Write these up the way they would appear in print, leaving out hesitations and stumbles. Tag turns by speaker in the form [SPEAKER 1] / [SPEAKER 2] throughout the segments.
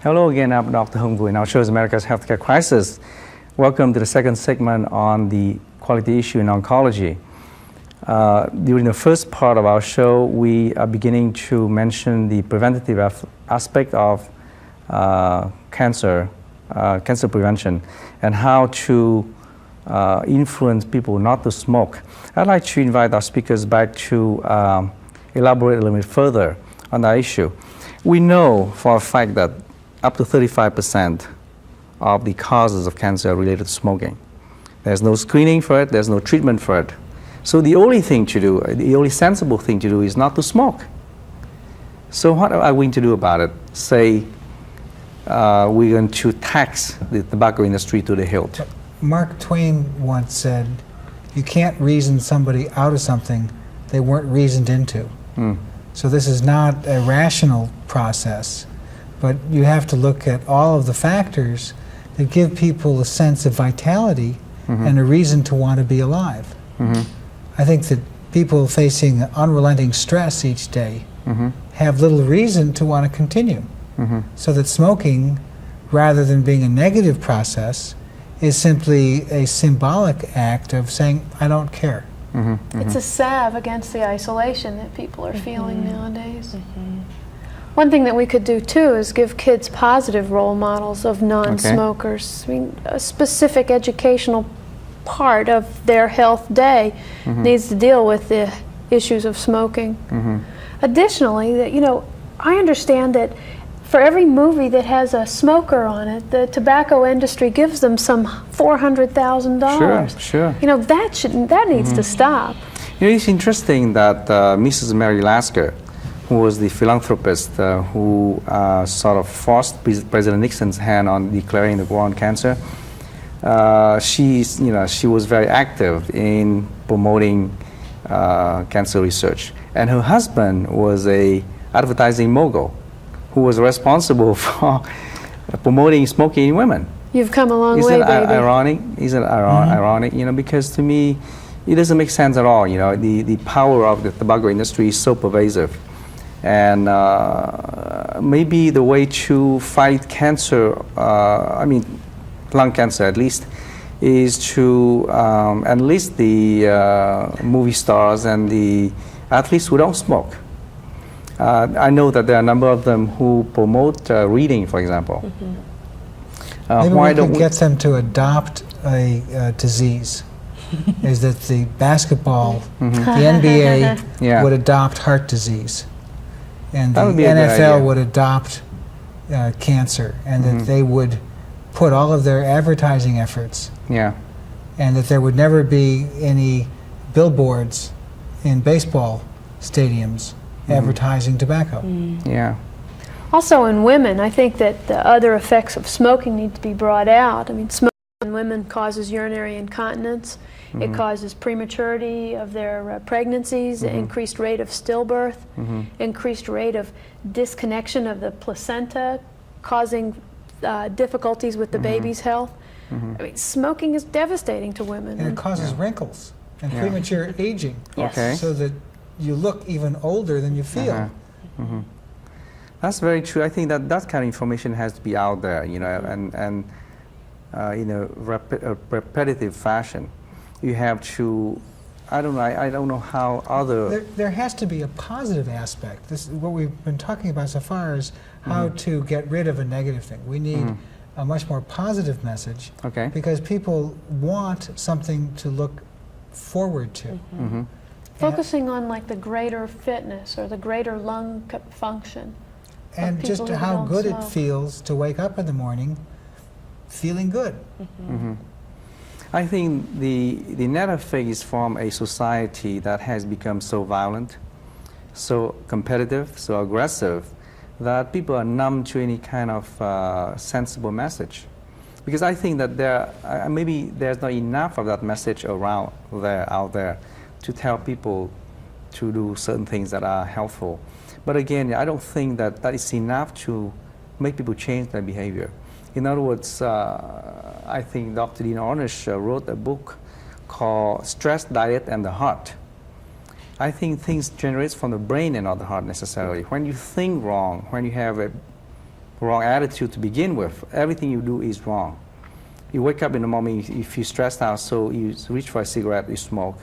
[SPEAKER 1] Hello again, I'm Dr. Hongbu, and our show is America's Healthcare Crisis. Welcome to the second segment on the quality issue in oncology. During the first part of our show, we are beginning to mention the preventative aspect of cancer prevention, and how to influence people not to smoke. I'd like to invite our speakers back to elaborate a little bit further on that issue. We know for a fact that up to 35% of the causes of cancer are related to smoking. There's no screening for it, there's no treatment for it. So the only thing to do, the only sensible thing to do is not to smoke. So what are we going to do about it? Say we're going to tax the tobacco industry to the hilt.
[SPEAKER 2] Mark Twain once said, you can't reason somebody out of something they weren't reasoned into. So this is not a rational process, but you have to look at all of the factors that give people a sense of vitality and a reason to want to be alive. I think that people facing unrelenting stress each day have little reason to want to continue. So that smoking, rather than being a negative process, is simply a symbolic act of saying, I don't care.
[SPEAKER 3] It's a salve against the isolation that people are feeling nowadays. One thing that we could do too is give kids positive role models of non-smokers. I mean, a specific educational part of their health day needs to deal with the issues of smoking. Additionally, that, you know, I understand that for every movie that has a smoker on it, the tobacco industry gives them some $400,000.
[SPEAKER 1] Sure.
[SPEAKER 3] You know, that needs to stop.
[SPEAKER 1] You know, it's interesting that Mrs. Mary Lasker, who was the philanthropist who sort of forced President Nixon's hand on declaring the war on cancer, she was very active in promoting cancer research. And her husband was a advertising mogul who was responsible for promoting smoking in women.
[SPEAKER 3] You've come a long way, baby.
[SPEAKER 1] Ironic? Isn't it ironic? You know, because to me, it doesn't make sense at all. You know, the power of the tobacco industry is so pervasive. And maybe the way to fight cancer, lung cancer at least, is to enlist the movie stars and the athletes who don't smoke. I know that there are a number of them who promote reading, for example.
[SPEAKER 2] Maybe we could get them to adopt a disease. Is that the basketball, the NBA would adopt heart disease, and the NFL would adopt cancer, and that they would put all of their advertising efforts, and that there would never be any billboards in baseball stadiums advertising tobacco.
[SPEAKER 3] Also in women, I think that the other effects of smoking need to be brought out. I mean, smoking in women causes urinary incontinence. It causes prematurity of their pregnancies, increased rate of stillbirth, increased rate of disconnection of the placenta, causing difficulties with the baby's health. I mean, smoking is devastating to women.
[SPEAKER 2] And it causes wrinkles and premature aging,
[SPEAKER 3] Yes.
[SPEAKER 2] so that you look even older than you feel.
[SPEAKER 1] That's very true. I think that that kind of information has to be out there, you know, and in a repetitive fashion. You have to, I don't know how other...
[SPEAKER 2] There has to be a positive aspect. This is what we've been talking about so far, is how to get rid of a negative thing. We need a much more positive message, because people want something to look forward to.
[SPEAKER 3] Focusing on like the greater fitness or the greater lung function.
[SPEAKER 2] And just how good it feels to wake up in the morning feeling good.
[SPEAKER 1] I think the net effect is from a society that has become so violent, so competitive, so aggressive, that people are numb to any kind of sensible message. Because I think that maybe there's not enough of that message out there to tell people to do certain things that are helpful. But again, I don't think that that is enough to make people change their behavior. In other words, I think Dr. Dean Ornish wrote a book called Stress, Diet, and the Heart. I think things generate from the brain and not the heart necessarily. When you think wrong, when you have a wrong attitude to begin with. Everything you do is wrong. You wake up in the morning, you feel stressed out, so you reach for a cigarette, you smoke.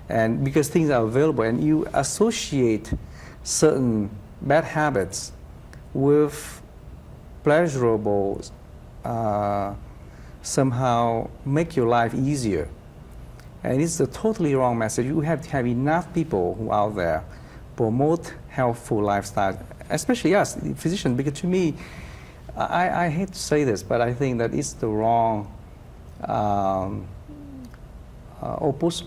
[SPEAKER 1] And because things are available, and you associate certain bad habits with pleasurable, somehow make your life easier. And it's a totally wrong message. You have to have enough people who are out there promote healthful lifestyle, especially us, physicians, because to me, I hate to say this, but I think that it's the wrong opus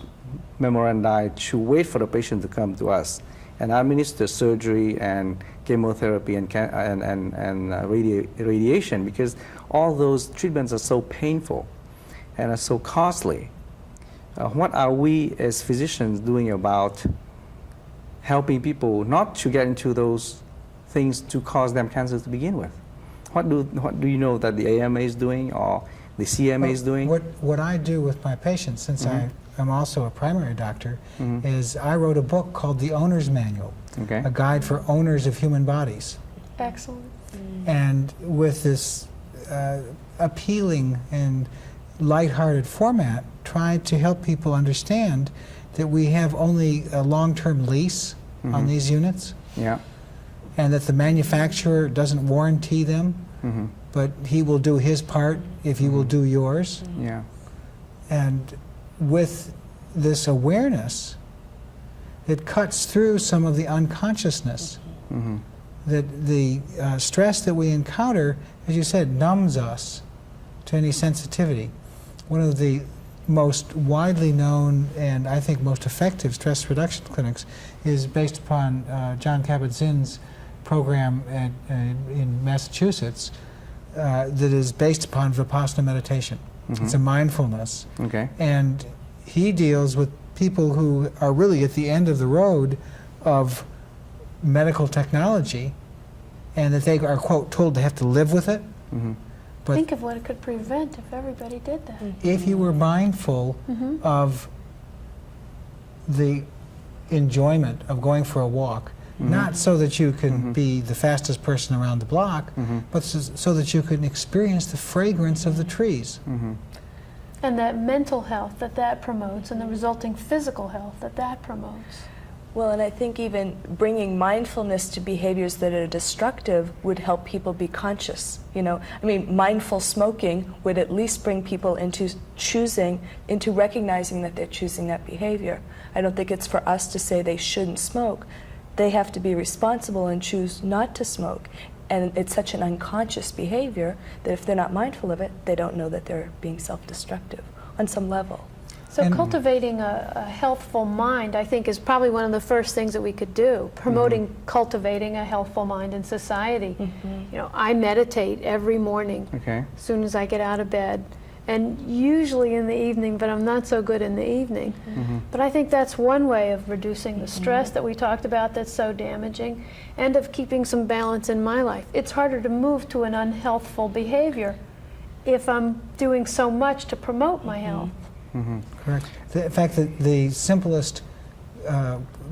[SPEAKER 1] memorandi to wait for the patient to come to us and administer surgery and chemotherapy and radiation, because all those treatments are so painful and are so costly. What are we as physicians doing about helping people not to get into those things to cause them cancer to begin with? What do you know that the AMA is doing or the CMA is doing?
[SPEAKER 2] What I do with my patients, since I am also a primary doctor, is I wrote a book called The Owner's Manual, a guide for owners of human bodies.
[SPEAKER 3] Excellent.
[SPEAKER 2] And with this appealing and lighthearted format, try to help people understand that we have only a long-term lease on these units, and that the manufacturer doesn't warranty them, but he will do his part if you will do yours. And with this awareness, it cuts through some of the unconsciousness. That the stress that we encounter, as you said, numbs us to any sensitivity. One of the most widely known and I think most effective stress reduction clinics is based upon John Kabat-Zinn's program in Massachusetts that is based upon Vipassana meditation. It's a mindfulness. And he deals with people who are really at the end of the road of medical technology, and that they are, quote, told they have to live with it. But
[SPEAKER 3] think of what it could prevent if everybody did that.
[SPEAKER 2] if you were mindful of the enjoyment of going for a walk, not so that you can be the fastest person around the block, but so that you can experience the fragrance of the trees.
[SPEAKER 3] And that mental health that promotes, and the resulting physical health that promotes.
[SPEAKER 4] Well, and I think even bringing mindfulness to behaviors that are destructive would help people be conscious. You know, I mean, mindful smoking would at least bring people into recognizing that they're choosing that behavior. I don't think it's for us to say they shouldn't smoke. They have to be responsible and choose not to smoke. And it's such an unconscious behavior that if they're not mindful of it, they don't know that they're being self-destructive on some level.
[SPEAKER 3] So cultivating a healthful mind, I think, is probably one of the first things that we could do, promoting cultivating a healthful mind in society. You know, I meditate every morning as soon as I get out of bed, and usually in the evening, but I'm not so good in the evening. But I think that's one way of reducing the stress that we talked about that's so damaging, and of keeping some balance in my life. It's harder to move to an unhealthful behavior if I'm doing so much to promote my health.
[SPEAKER 2] Correct. In fact, the simplest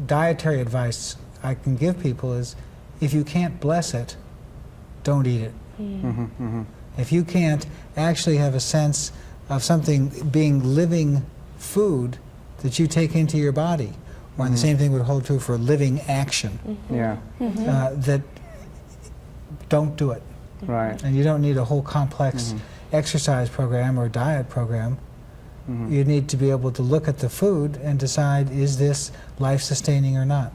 [SPEAKER 2] dietary advice I can give people is, if you can't bless it, don't eat it. If you can't actually have a sense of something being living food that you take into your body, or the same thing would hold true for living action, that don't do it. And you don't need a whole complex exercise program or diet program. You need to be able to look at the food and decide, is this life-sustaining or not?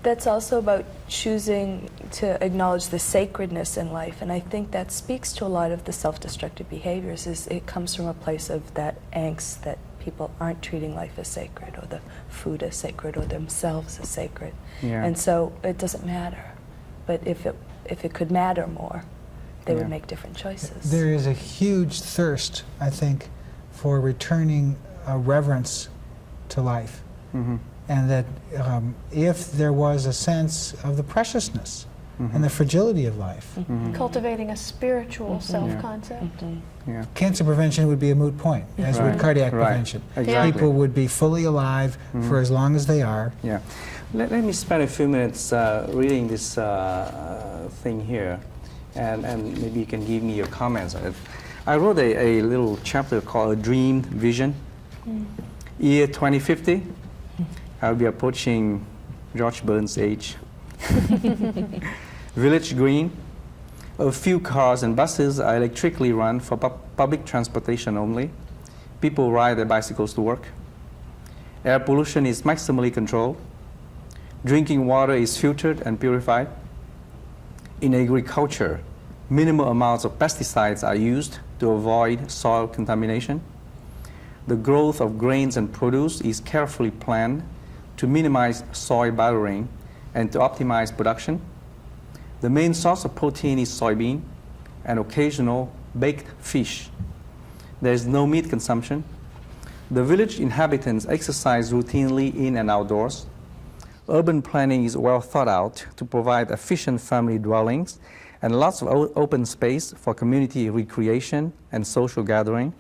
[SPEAKER 4] That's also about choosing to acknowledge the sacredness in life, and I think that speaks to a lot of the self-destructive behaviors. Is it comes from a place of that angst that people aren't treating life as sacred, or the food as sacred, or themselves as sacred. And so it doesn't matter. But if it could matter more, they would make different choices.
[SPEAKER 2] There is a huge thirst, I think, for returning a reverence to life. And that if there was a sense of the preciousness and the fragility of life.
[SPEAKER 3] Cultivating a spiritual self-concept.
[SPEAKER 2] Cancer prevention would be a moot point, as would cardiac prevention. People would be fully alive for as long as they are.
[SPEAKER 1] Let me spend a few minutes reading this thing here. and maybe you can give me your comments on it. I wrote a little chapter called A Dream Vision. Year 2050, I'll be approaching George Burns' age. Village green. A few cars and buses are electrically run for public transportation only. People ride their bicycles to work. Air pollution is maximally controlled. Drinking water is filtered and purified. In agriculture, minimal amounts of pesticides are used to avoid soil contamination. The growth of grains and produce is carefully planned to minimize soil barriering and to optimize production. The main source of protein is soybean and occasional baked fish. There is no meat consumption. The village inhabitants exercise routinely in and outdoors. Urban planning is well thought out to provide efficient family dwellings and lots of open space for community recreation and social gathering.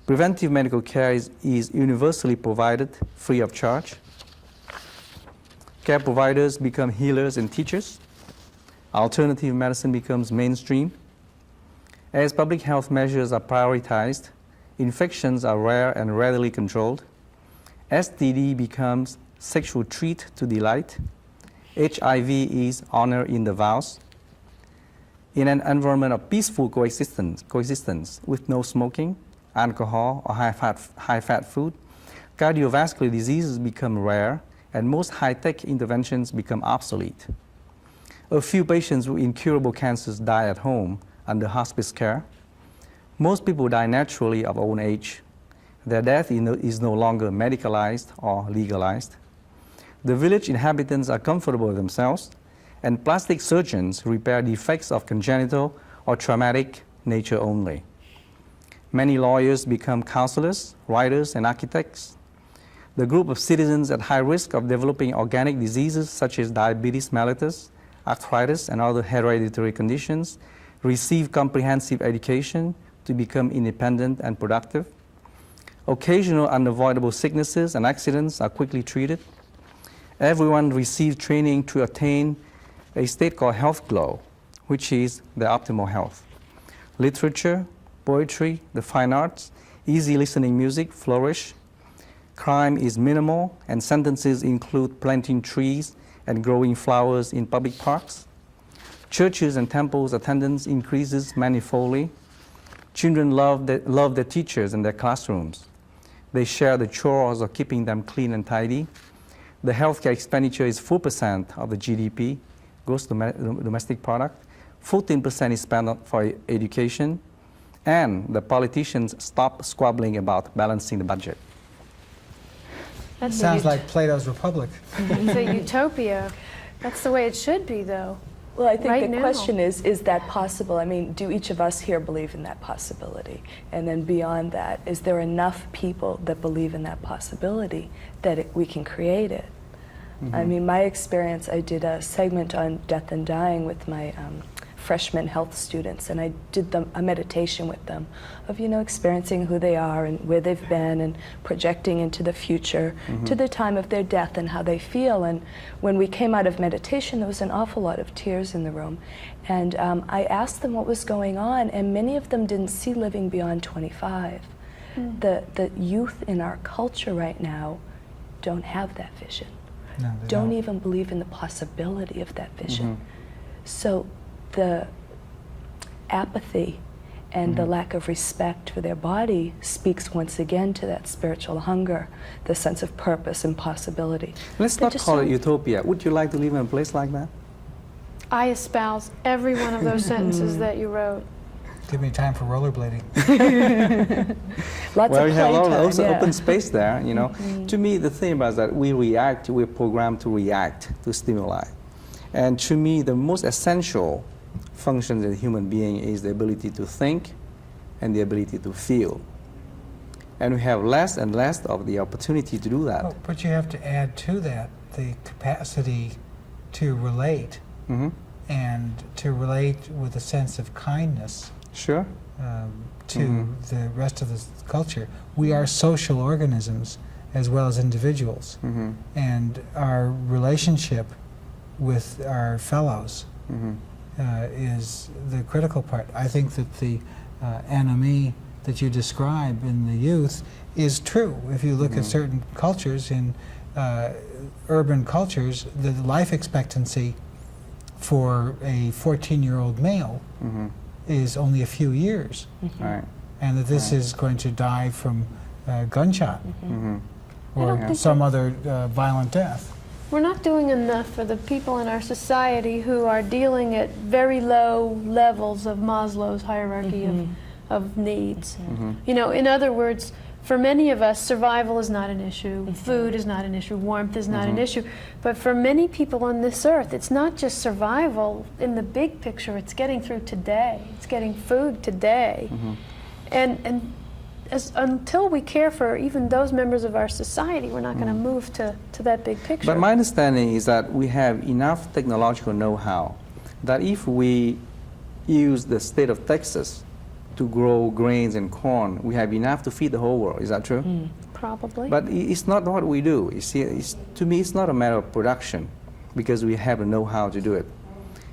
[SPEAKER 1] Preventive medical care is universally provided free of charge. Care providers become healers and teachers. Alternative medicine becomes mainstream. As public health measures are prioritized, infections are rare and readily controlled. STD becomes sexual treat to delight. HIV is honor in the vows. In an environment of peaceful coexistence with no smoking, alcohol, or high-fat food, cardiovascular diseases become rare and most high-tech interventions become obsolete. A few patients with incurable cancers die at home under hospice care. Most people die naturally of old age. Their death is no longer medicalized or legalized. The village inhabitants are comfortable with themselves, and plastic surgeons repair defects of congenital or traumatic nature only. Many lawyers become counselors, writers, and architects. The group of citizens at high risk of developing organic diseases such as diabetes mellitus, arthritis, and other hereditary conditions receive comprehensive education to become independent and productive. Occasional unavoidable sicknesses and accidents are quickly treated. Everyone receives training to attain a state called health glow, which is the optimal health. Literature, poetry, the fine arts, easy listening music flourish. Crime is minimal, and sentences include planting trees and growing flowers in public parks. Churches and temples attendance increases manifoldly. Children love their teachers and their classrooms. They share the chores of keeping them clean and tidy. The healthcare expenditure is 4% of the GDP, gross domestic product. 14% is spent for education. And the politicians stop squabbling about balancing the budget.
[SPEAKER 2] Sounds like Plato's Republic.
[SPEAKER 3] It's a utopia. That's the way it should be, though.
[SPEAKER 4] Well, I think
[SPEAKER 3] Right
[SPEAKER 4] the
[SPEAKER 3] now.
[SPEAKER 4] question is that possible? I mean, do each of us here believe in that possibility? And then beyond that, is there enough people that believe in that possibility that we can create it? I mean, my experience, I did a segment on death and dying with my freshman health students, and I did a meditation with them of, experiencing who they are and where they've been and projecting into the future to the time of their death and how they feel. And when we came out of meditation, there was an awful lot of tears in the room. And I asked them what was going on, and many of them didn't see living beyond 25. The youth in our culture right now don't have that vision.
[SPEAKER 2] No, they
[SPEAKER 4] Don't even believe in the possibility of that vision. So the apathy and the lack of respect for their body speaks once again to that spiritual hunger, the sense of purpose and possibility.
[SPEAKER 1] Let's
[SPEAKER 4] They
[SPEAKER 1] not
[SPEAKER 4] just
[SPEAKER 1] call it
[SPEAKER 4] don't-
[SPEAKER 1] utopia. Would you like to live in a place like that?
[SPEAKER 3] I espouse every one of those sentences that you wrote.
[SPEAKER 2] Give me time for rollerblading.
[SPEAKER 4] Lots
[SPEAKER 1] Well,
[SPEAKER 4] of
[SPEAKER 1] you have a lot of
[SPEAKER 4] playtime,
[SPEAKER 1] also
[SPEAKER 4] yeah.
[SPEAKER 1] open space there, To me, the thing about that, we're programmed to react to stimuli. And to me, the most essential function of a human being is the ability to think and the ability to feel. And we have less and less of the opportunity to do that.
[SPEAKER 2] Oh, but you have to add to that the capacity to relate, and to relate with a sense of kindness
[SPEAKER 1] Sure.
[SPEAKER 2] to the rest of the culture. We are social organisms as well as individuals, and our relationship with our fellows is the critical part. I think that the anomie that you describe in the youth is true. If you look at certain cultures, in urban cultures, the life expectancy for a 14-year-old male is only a few years.
[SPEAKER 1] Right.
[SPEAKER 2] And that this is going to die from gunshot or
[SPEAKER 3] think
[SPEAKER 2] some other violent death.
[SPEAKER 3] We're not doing enough for the people in our society who are dealing at very low levels of Maslow's hierarchy of needs. You know, in other words, for many of us, survival is not an issue, food is not an issue, warmth is not an issue. But for many people on this earth, it's not just survival in the big picture, it's getting through today, it's getting food today. And until we care for even those members of our society, we're not going to move to that big picture.
[SPEAKER 1] But my understanding is that we have enough technological know-how that if we use the state of Texas to grow grains and corn, we have enough to feed the whole world. Is that true?
[SPEAKER 3] Probably.
[SPEAKER 1] But it's not what we do. You see, to me, it's not a matter of production because we have the know-how to do it.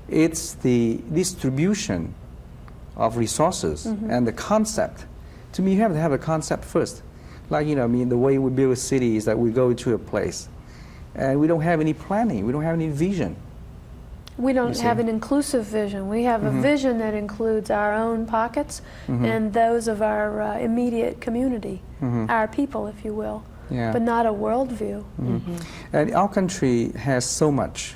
[SPEAKER 1] It's the distribution of resources and the concept. To me, you have to have a concept first. Like, you know, I mean, the way we build a city is that we go to a place and we don't have any planning, we don't have any vision.
[SPEAKER 3] We don't have an inclusive vision. We have a vision that includes our own pockets and those of our immediate community, our people, if you will, but not a worldview.
[SPEAKER 1] And our country has so much.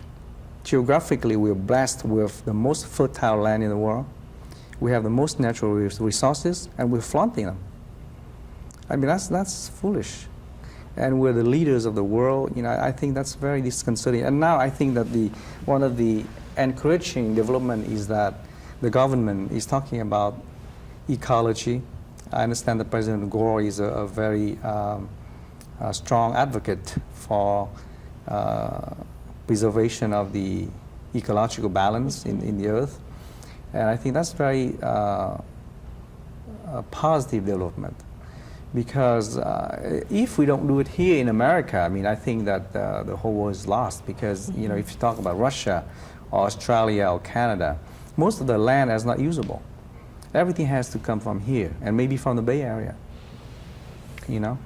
[SPEAKER 1] Geographically, we're blessed with the most fertile land in the world. We have the most natural resources, and we're flaunting them. I mean, that's foolish. And we're the leaders of the world. You know, I think that's very disconcerting. And now I think that one of the encouraging development is that the government is talking about ecology. I understand that President Gore is a very strong advocate for preservation of the ecological balance in the earth. And I think that's very a positive development. Because if we don't do it here in America, I mean, I think that the whole world is lost. Because you know, if you talk about Russia, or Australia, or Canada, most of the land is not usable. Everything has to come from here, and maybe from the Bay Area. You know.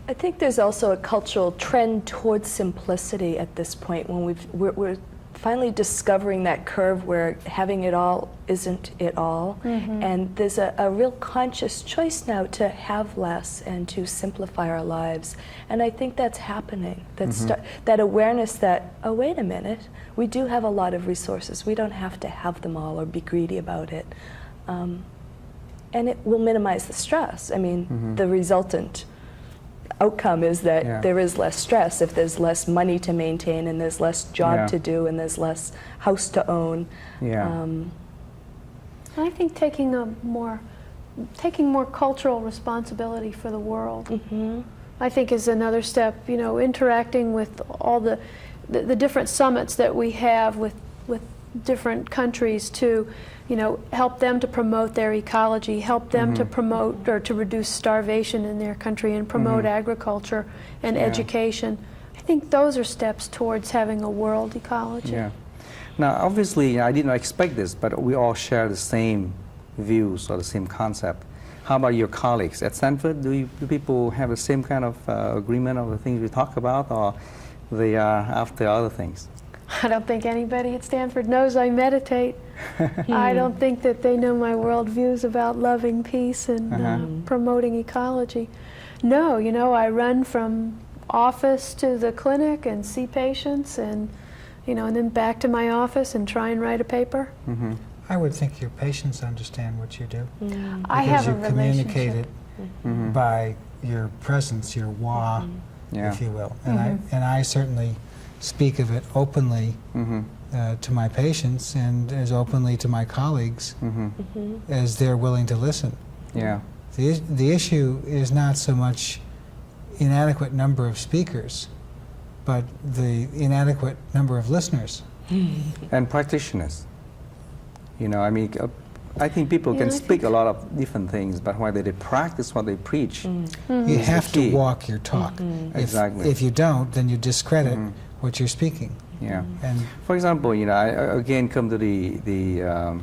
[SPEAKER 4] I think there's also a cultural trend towards simplicity at this point when we're finally discovering that curve where having it all isn't it all. And there's a real conscious choice now to have less and to simplify our lives. And I think that's happening. That's that awareness that, oh, wait a minute, we do have a lot of resources. We don't have to have them all or be greedy about it. And it will minimize the stress. I mean, the resultant outcome is that there is less stress if there's less money to maintain and there's less job to do and there's less house to own.
[SPEAKER 3] I think taking more cultural responsibility for the world, I think, is another step. You know, interacting with all the different summits that we have with different countries to, you know, help them to promote their ecology, help them to promote or to reduce starvation in their country and promote agriculture and education. I think those are steps towards having a world ecology.
[SPEAKER 1] Now, obviously, I didn't expect this, but we all share the same views or the same concept. How about your colleagues at Stanford? Do people have the same kind of agreement of the things we talk about, or they are after other things?
[SPEAKER 3] I don't think anybody at Stanford knows I meditate. I don't think that they know my worldviews about loving peace and promoting ecology. No, you know, I run from office to the clinic and see patients and, you know, and then back to my office and try and write a paper.
[SPEAKER 2] I would think your patients understand what you do.
[SPEAKER 3] I have a
[SPEAKER 2] because you communicate
[SPEAKER 3] relationship.
[SPEAKER 2] it by your presence, your wa, if you will. And I certainly speak of it openly to my patients and as openly to my colleagues as they're willing to listen. The issue is not so much inadequate number of speakers, but the inadequate number of listeners.
[SPEAKER 1] And practitioners. You know, I mean, I think people can speak a lot of different things, but whether they practice what they preach.
[SPEAKER 2] You have to walk your talk.
[SPEAKER 1] Exactly.
[SPEAKER 2] If you don't, then you discredit what you're speaking.
[SPEAKER 1] Yeah.
[SPEAKER 2] And
[SPEAKER 1] For example, you know, I again come to the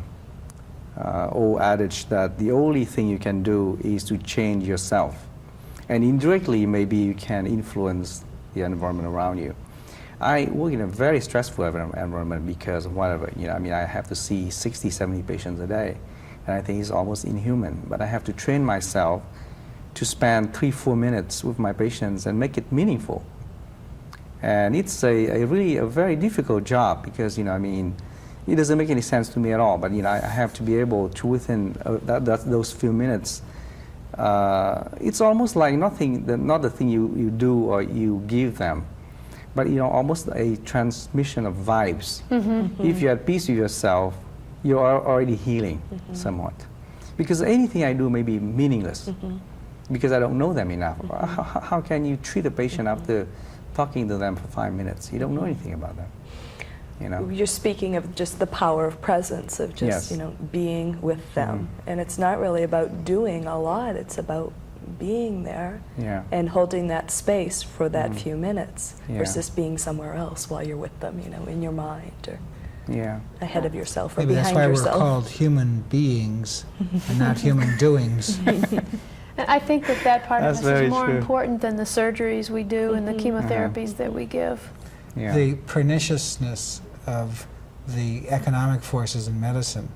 [SPEAKER 1] old adage that the only thing you can do is to change yourself, and indirectly maybe you can influence the environment around you. I work in a very stressful environment because of whatever, you know, I mean, I have to see 60, 70 patients a day, and I think it's almost inhuman, but I have to train myself to spend 3-4 minutes with my patients and make it meaningful. And it's a really a very difficult job because, you know, I mean, it doesn't make any sense to me at all, but, you know, I have to be able to, within those few minutes, it's almost like nothing, not the thing you do or you give them, but, you know, almost a transmission of vibes. If you're at peace with yourself, you are already healing somewhat. Because anything I do may be meaningless because I don't know them enough. How can you treat a patient after talking to them for 5 minutes? You don't know anything about them. You know?
[SPEAKER 4] You're speaking of just the power of presence, of just,
[SPEAKER 1] Yes.
[SPEAKER 4] you know, being with them. And it's not really about doing a lot, it's about being there
[SPEAKER 1] Yeah.
[SPEAKER 4] and holding that space for that few minutes
[SPEAKER 1] Yeah.
[SPEAKER 4] versus being somewhere else while you're with them, you know, in your mind or
[SPEAKER 1] Yeah.
[SPEAKER 4] ahead of yourself or
[SPEAKER 2] maybe that's
[SPEAKER 4] behind
[SPEAKER 2] why
[SPEAKER 4] yourself.
[SPEAKER 2] we're called human beings and not human doings.
[SPEAKER 3] And I think that part
[SPEAKER 1] That's
[SPEAKER 3] of this
[SPEAKER 1] very
[SPEAKER 3] is more
[SPEAKER 1] true.
[SPEAKER 3] important than the surgeries we do and the chemotherapies that we give.
[SPEAKER 1] Yeah.
[SPEAKER 2] The perniciousness of the economic forces in medicine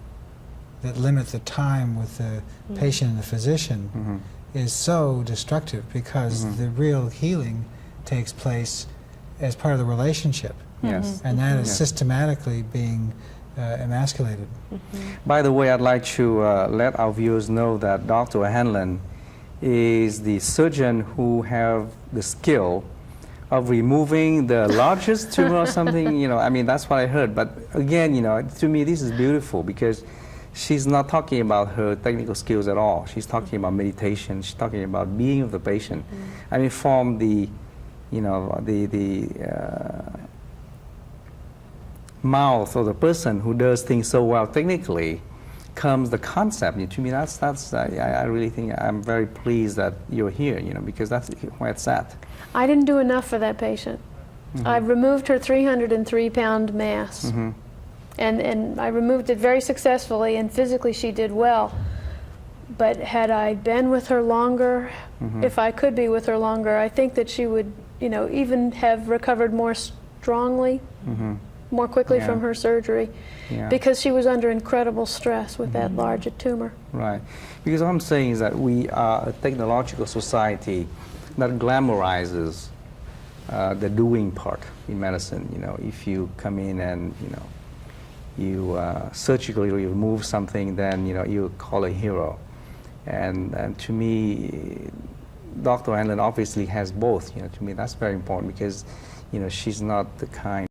[SPEAKER 2] that limit the time with the patient and the physician is so destructive because the real healing takes place as part of the relationship,
[SPEAKER 1] Yes.
[SPEAKER 2] and that is
[SPEAKER 1] Yes.
[SPEAKER 2] systematically being emasculated.
[SPEAKER 1] By the way, I'd like to let our viewers know that Dr. Hanlon is the surgeon who have the skill of removing the largest tumor or something, you know, I mean, that's what I heard. But again, you know, to me, this is beautiful because she's not talking about her technical skills at all. She's talking about meditation. She's talking about being with the patient. I mean, from the, you know, the mouth of the person who does things so well technically comes the concept. To me, I really think I'm very pleased that you're here, you know, because that's where it's at.
[SPEAKER 3] I didn't do enough for that patient. I removed her 303-pound mass. And I removed it very successfully, and physically she did well. But had I been with her longer, if I could be with her longer, I think that she would, you know, even have recovered more strongly, more quickly
[SPEAKER 1] Yeah.
[SPEAKER 3] from her surgery,
[SPEAKER 1] Yeah.
[SPEAKER 3] because she was under incredible stress with that large tumor.
[SPEAKER 1] Right. Because what I'm saying is that we are a technological society that glamorizes the doing part in medicine. You know, if you come in and, you know, you surgically remove something, then, you know, you call a hero. And to me, Dr. Hanlon obviously has both. You know, to me that's very important because, you know, she's not the kind